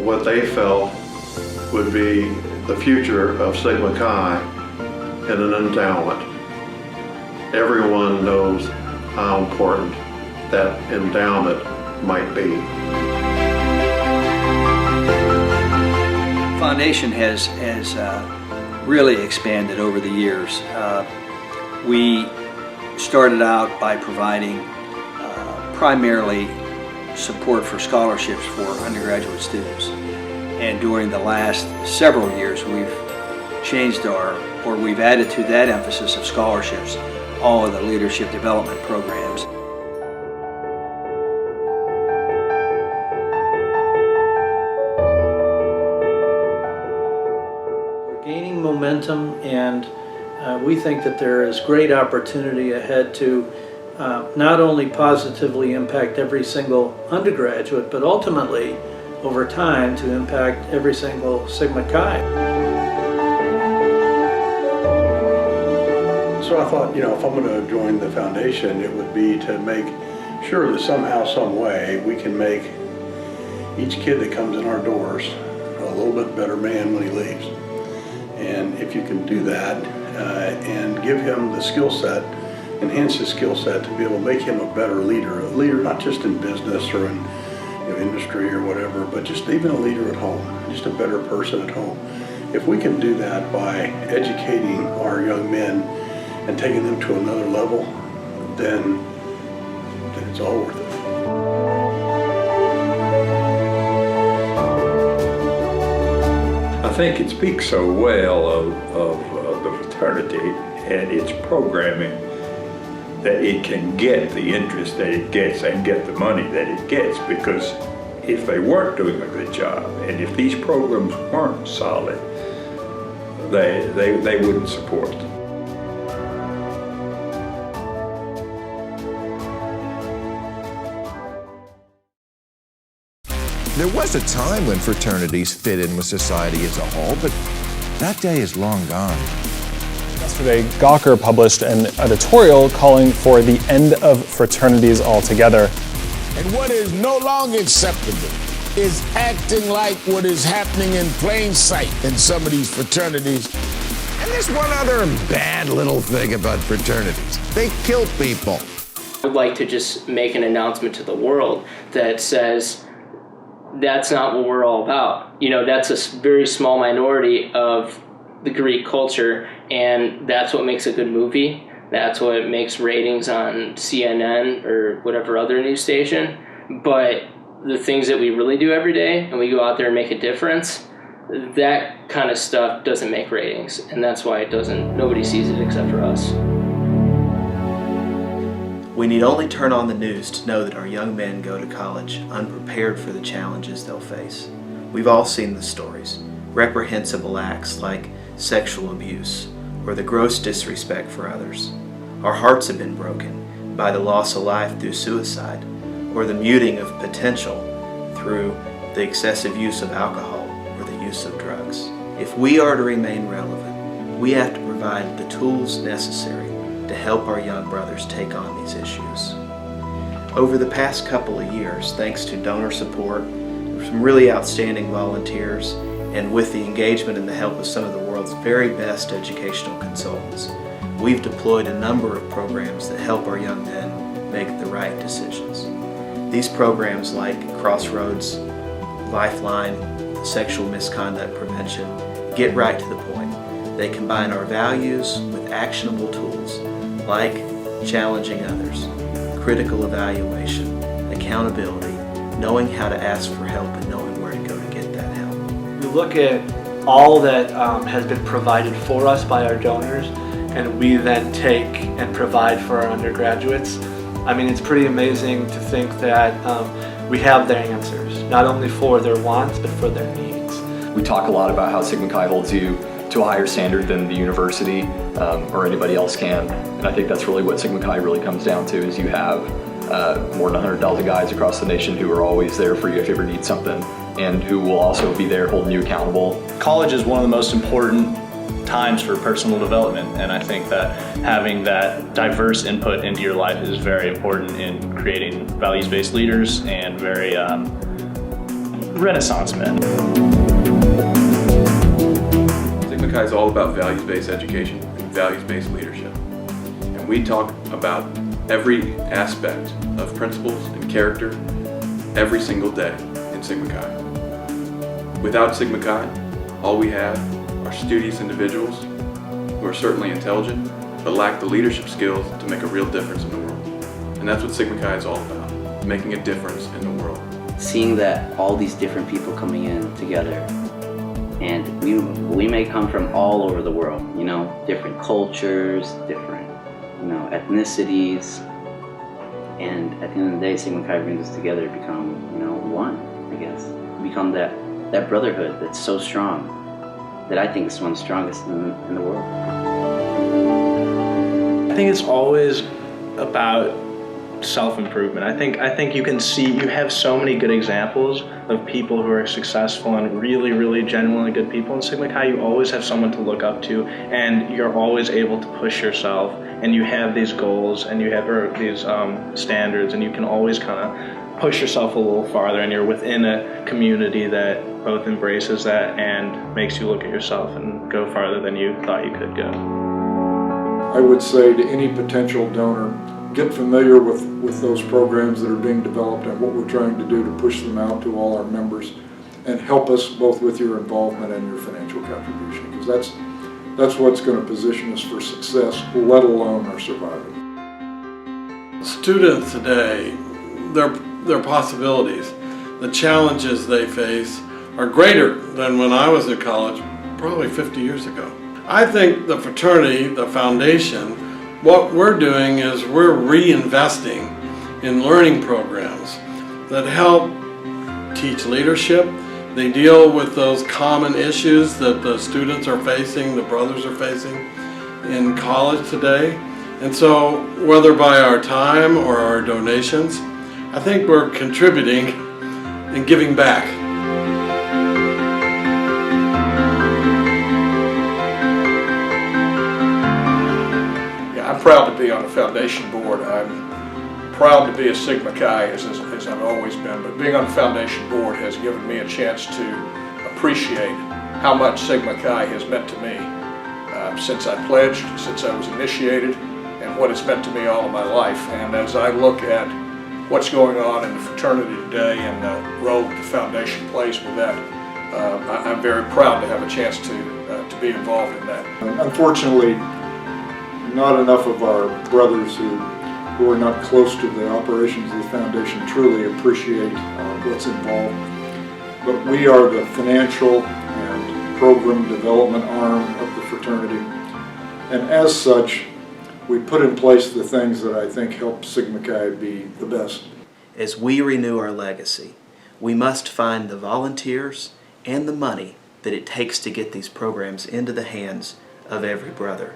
what they felt would be the future of Sigma Chi in an endowment. Everyone knows how important that endowment might be. The foundation has really expanded over the years. We started out by providing primarily support for scholarships for undergraduate students. And during the last several years, we've changed we've added to that emphasis of scholarships all of the leadership development programs. We're gaining momentum, and we think that there is great opportunity ahead to not only positively impact every single undergraduate, but ultimately, over time, to impact every single Sigma Chi. So I thought, if I'm going to join the foundation, it would be to make sure that somehow, some way, we can make each kid that comes in our doors a little bit better man when he leaves. And if you can do that and give him the skill set, enhance his skill set to be able to make him a better leader not just in business or in industry or whatever, but just even a leader at home, just a better person at home. If we can do that by educating our young men and taking them to another level, then it's all worth it. I think it speaks so well of the fraternity and its programming that it can get the interest that it gets and get the money that it gets, because if they weren't doing a good job and if these programs weren't solid, they wouldn't support them. There was a time when fraternities fit in with society as a whole, but that day is long gone. Yesterday, Gawker published an editorial calling for the end of fraternities altogether. And what is no longer acceptable is acting like what is happening in plain sight in some of these fraternities. And there's one other bad little thing about fraternities. They kill people. I would like to just make an announcement to the world that says, that's not what we're all about. That's a very small minority of the Greek culture, and that's what makes a good movie. That's what makes ratings on CNN or whatever other news station. But the things that we really do every day, and we go out there and make a difference, that kind of stuff doesn't make ratings, and that's why nobody sees it except for us. We need only turn on the news to know that our young men go to college unprepared for the challenges they'll face. We've all seen the stories, reprehensible acts like sexual abuse or the gross disrespect for others. Our hearts have been broken by the loss of life through suicide or the muting of potential through the excessive use of alcohol or the use of drugs. If we are to remain relevant, we have to provide the tools necessary to help our young brothers take on these issues. Over the past couple of years, thanks to donor support, some really outstanding volunteers, and with the engagement and the help of some of the world's very best educational consultants, we've deployed a number of programs that help our young men make the right decisions. These programs like Crossroads, Lifeline, Sexual Misconduct Prevention, get right to the point. They combine our values with actionable tools like challenging others, critical evaluation, accountability, knowing how to ask for help and knowing where to go to get that help. We look at all that has been provided for us by our donors, and we then take and provide for our undergraduates. I mean, it's pretty amazing to think that we have their answers, not only for their wants, but for their needs. We talk a lot about how Sigma Chi holds you to a higher standard than the university or anybody else can. And I think that's really what Sigma Chi really comes down to, is you have more than 100,000 guys across the nation who are always there for you if you ever need something, and who will also be there holding you accountable. College is one of the most important times for personal development, and I think that having that diverse input into your life is very important in creating values-based leaders and very Renaissance men. Sigma Chi is all about values-based education and values-based leadership. And we talk about every aspect of principles and character every single day in Sigma Chi. Without Sigma Chi, all we have are studious individuals who are certainly intelligent, but lack the leadership skills to make a real difference in the world. And that's what Sigma Chi is all about, making a difference in the world. Seeing that all these different people coming in together, and we may come from all over the world, you know, different cultures, different, you know, ethnicities, and at the end of the day, Sigma Chi brings us together to become, you know, one, I guess. Become that brotherhood that's so strong, that I think is one of the strongest in the world. I think it's always about self-improvement. I think you can see, you have so many good examples of people who are successful and really, really genuinely good people in Sigma Chi. You always have someone to look up to, and you're always able to push yourself, and you have these goals, and you have these standards, and you can always kind of push yourself a little farther, and you're within a community that both embraces that and makes you look at yourself and go farther than you thought you could go. I would say to any potential donor, get familiar with those programs that are being developed and what we're trying to do to push them out to all our members, and help us both with your involvement and your financial contribution, because that's what's going to position us for success, let alone our survival. Students today, their possibilities, the challenges they face are greater than when I was at college, probably 50 years ago. I think the fraternity, the foundation, what we're doing is we're reinvesting in learning programs that help teach leadership. They deal with those common issues that the students are facing, the brothers are facing in college today. And so whether by our time or our donations, I think we're contributing and giving back. I'm proud to be on the foundation board. I'm proud to be a Sigma Chi as I've always been, but being on the foundation board has given me a chance to appreciate how much Sigma Chi has meant to me since I pledged, since I was initiated, and what it's meant to me all of my life. And as I look at what's going on in the fraternity today and the role that the foundation plays with that, I'm very proud to have a chance to be involved in that. Unfortunately, not enough of our brothers who are not close to the operations of the foundation truly appreciate what's involved. But we are the financial and program development arm of the fraternity. And as such, we put in place the things that I think help Sigma Chi be the best. As we renew our legacy, we must find the volunteers and the money that it takes to get these programs into the hands of every brother.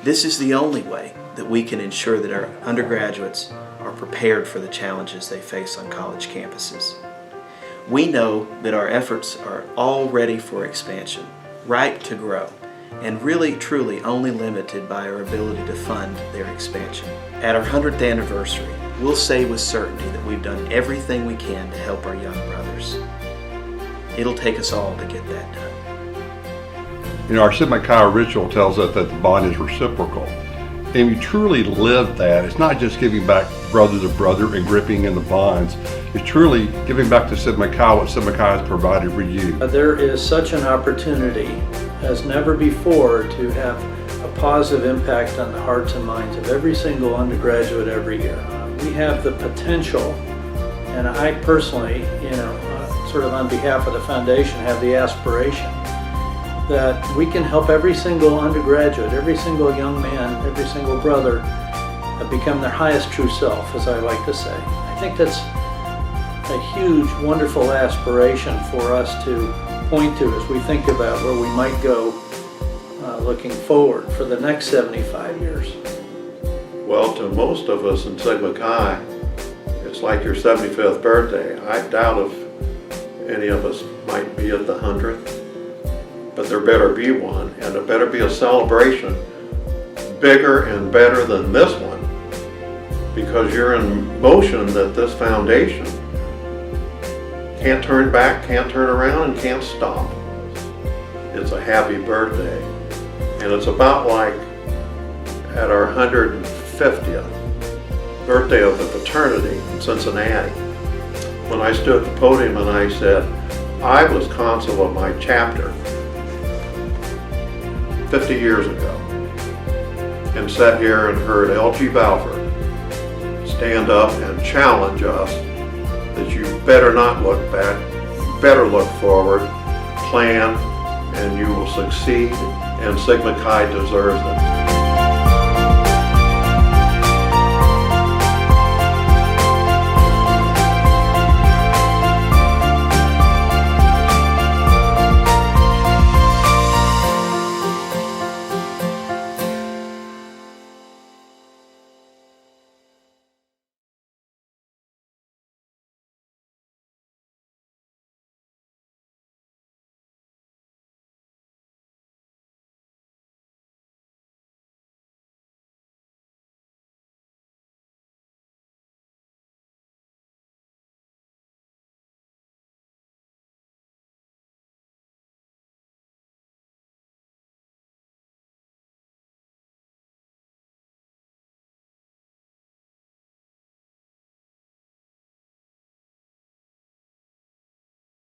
This is the only way that we can ensure that our undergraduates are prepared for the challenges they face on college campuses. We know that our efforts are all ready for expansion, ripe to grow, and really truly only limited by our ability to fund their expansion. At our 100th anniversary, we'll say with certainty that we've done everything we can to help our young brothers. It'll take us all to get that done. You know, our Sigma Chi ritual tells us that the bond is reciprocal. And we truly live that. It's not just giving back brother to brother and gripping in the bonds. It's truly giving back to Sigma Chi what Sigma Chi has provided for you. There is such an opportunity as never before to have a positive impact on the hearts and minds of every single undergraduate every year. We have the potential, and I personally, sort of on behalf of the foundation, have the aspiration that we can help every single undergraduate, every single young man, every single brother become their highest true self, as I like to say. I think that's a huge, wonderful aspiration for us to point to as we think about where we might go looking forward for the next 75 years. Well, to most of us in Sigma Chi, it's like your 75th birthday. I doubt if any of us might be at the 100th. But there better be one, and it better be a celebration bigger and better than this one, because you're in motion that this foundation Can't turn back, can't turn around, and can't stop. It's a happy birthday. And it's about like at our 150th birthday of the fraternity in Cincinnati, when I stood at the podium and I said, I was consul of my chapter 50 years ago, and sat here and heard L.G. Balfour stand up and challenge us that you better not look back, you better look forward, plan, and you will succeed, and Sigma Chi deserves it.